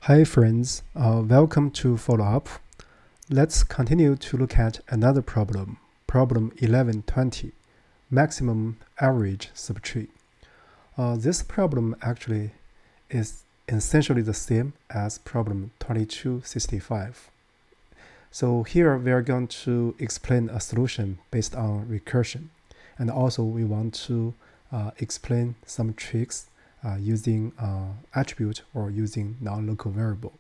Hi friends, welcome to follow up. Let's continue to look at another problem, problem 1120, maximum average subtree. This problem actually is essentially the same as problem 2265. So here we are going to explain a solution based on recursion, and also we want to explain some tricks using attribute or using non-local variable.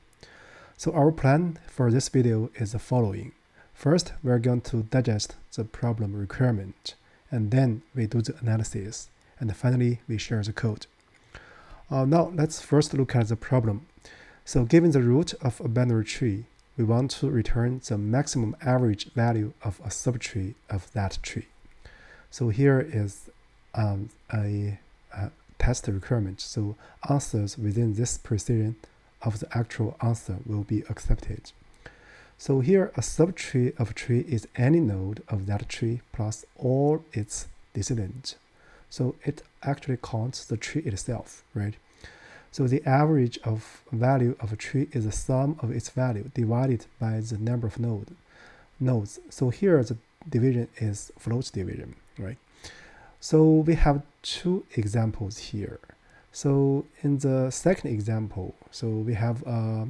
So our plan for this video is the following. First, we're going to digest the problem requirement, and then we do the analysis, and finally we share the code. Now let's first look at the problem. So given the root of a binary tree, we want to return the maximum average value of a subtree of that tree. So here is a test requirement. So answers within this precision of the actual answer will be accepted. So here a subtree of a tree is any node of that tree plus all its descendants. So it actually counts the tree itself, right? So the average of value of a tree is the sum of its value divided by the number of nodes. So here the division is float division, right? So we have two examples here. So in the second example, so we have a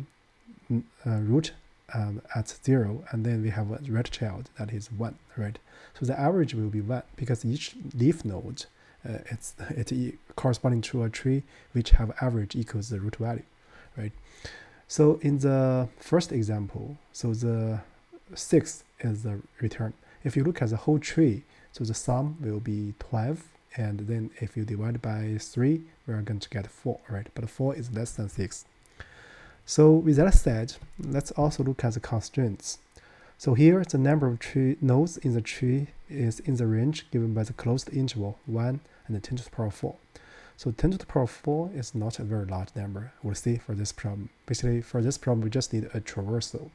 root at 0, and then we have a red child that is 1, right? So the average will be 1 because each leaf node it's corresponding to a tree which have average equals the root value, right? So in the first example, so the 6 is the return. If you look at the whole tree, so the sum will be 12, and then if you divide by 3, we are going to get 4, right? But 4 is less than 6. So with that said, let's also look at the constraints. So here, the number of nodes in the tree is in the range given by the closed interval 1 and 10 to the power 4. So 10 to the power 4 is not a very large number, we'll see for this problem. Basically, for this problem, we just need a traversal.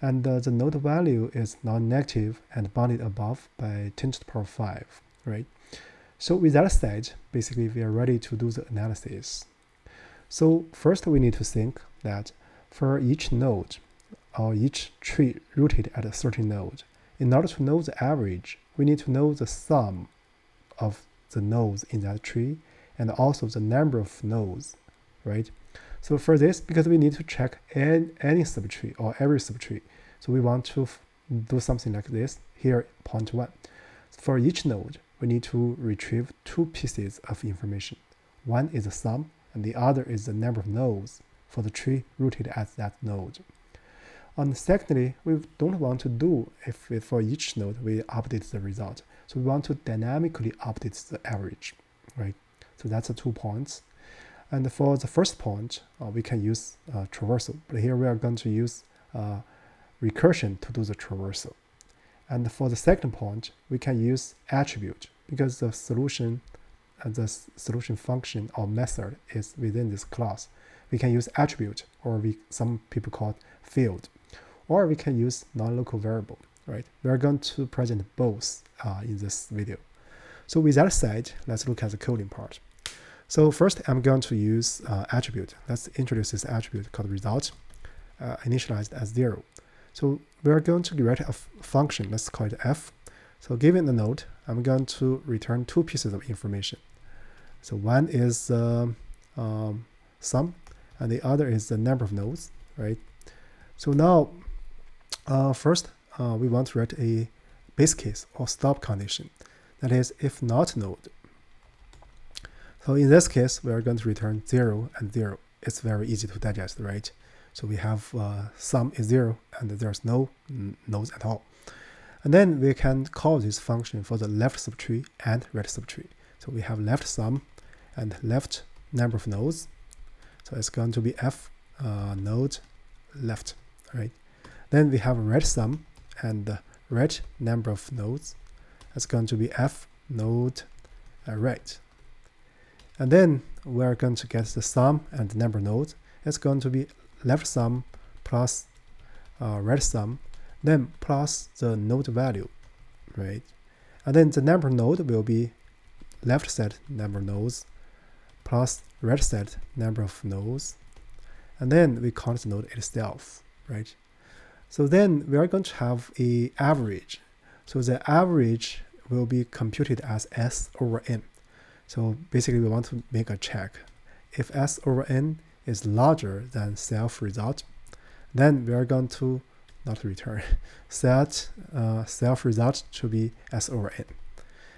And the node value is non-negative and bounded above by 10 to the power 5, right? So with that said, basically, we are ready to do the analysis. So first, we need to think that for each node, or each tree rooted at a certain node, in order to know the average, we need to know the sum of the nodes in that tree and also the number of nodes, right? So for this, because we need to check any subtree or every subtree, so we want to do something like this. Here, point 1. For each node, we need to retrieve two pieces of information. One is the sum, and the other is the number of nodes for the tree rooted at that node. And secondly, we don't want to do if for each node we update the result. So we want to dynamically update the average, right? So that's the 2 points. And for the first point, we can use traversal. But here we are going to use recursion to do the traversal. And for the second point, we can use attribute because the solution function or method is within this class. We can use attribute, or some people call it field, or we can use non-local variable, right? We are going to present both in this video. So with that said, let's look at the coding part. So first, I'm going to use attribute. Let's introduce this attribute called result, initialized as 0. So we're going to write a function. Let's call it f. So given the node, I'm going to return two pieces of information. So one is sum, and the other is the number of nodes, right? So now, first, we want to write a base case or stop condition. That is, if not node. So in this case, we are going to return 0 and 0. It's very easy to digest, right? So we have sum is 0 and there's no nodes at all. And then we can call this function for the left subtree and right subtree. So we have left sum and left number of nodes. So it's going to be f node left, right? Then we have right sum and right number of nodes. It's going to be f node right. And then we're going to get the sum and the number of nodes. It's going to be left sum plus right sum, then plus the node value, right? And then the number node will be left set number of nodes plus right set number of nodes, and then we count the node itself, right? So then we are going to have a average. So the average will be computed as S over N. So basically we want to make a check. If S over N is larger than self result, then we are going to not return, set self result to be S over N.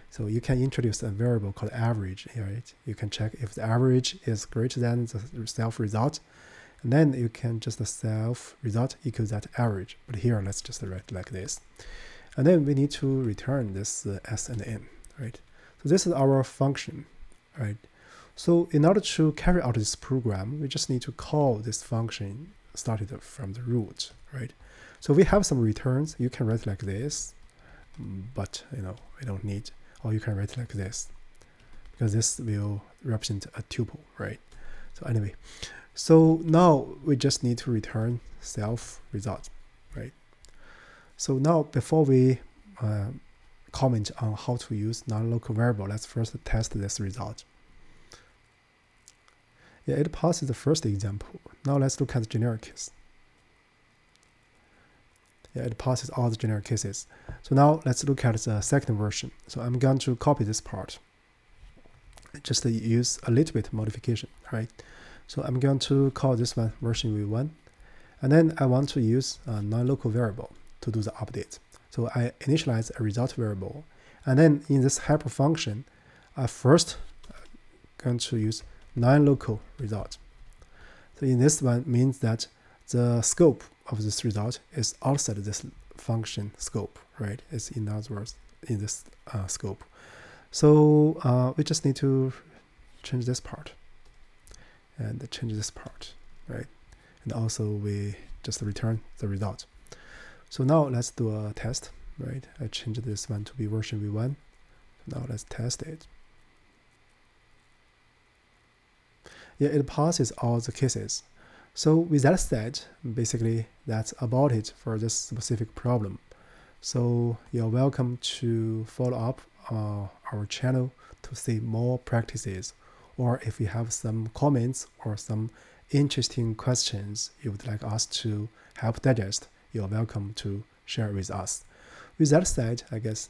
So you can introduce a variable called average here, right? You can check if the average is greater than the self result, and then you can just self result equals that average. But here, let's just write like this. And then we need to return this S and N, right? So this is our function, right? So in order to carry out this program, we just need to call this function started from the root, right? So we have some returns. You can write like this, but we don't need. Or you can write like this, because this will represent a tuple, right? So anyway, so now we just need to return self result, right? So now before we comment on how to use non-local variable, let's first test this result. Yeah, it passes the first example. Now let's look at the generic case. Yeah, it passes all the generic cases. So now let's look at the second version. So I'm going to copy this part. Just use a little bit modification, right? So I'm going to call this one version v1. And then I want to use a non-local variable to do the update. So I initialize a result variable. And then in this hyper function, I first going to use non-local result. So in this one means that the scope of this result is outside this function scope, right? It's in other words in this scope. So we just need to change this part and change this part, right? And also we just return the result. So now let's do a test, right? I changed this one to be version v1. Now let's test it. Yeah, it passes all the cases. So with that said, basically that's about it for this specific problem. So you're welcome to follow up our channel to see more practices, or if you have some comments or some interesting questions you would like us to help digest, you're welcome to share with us. With that said, I guess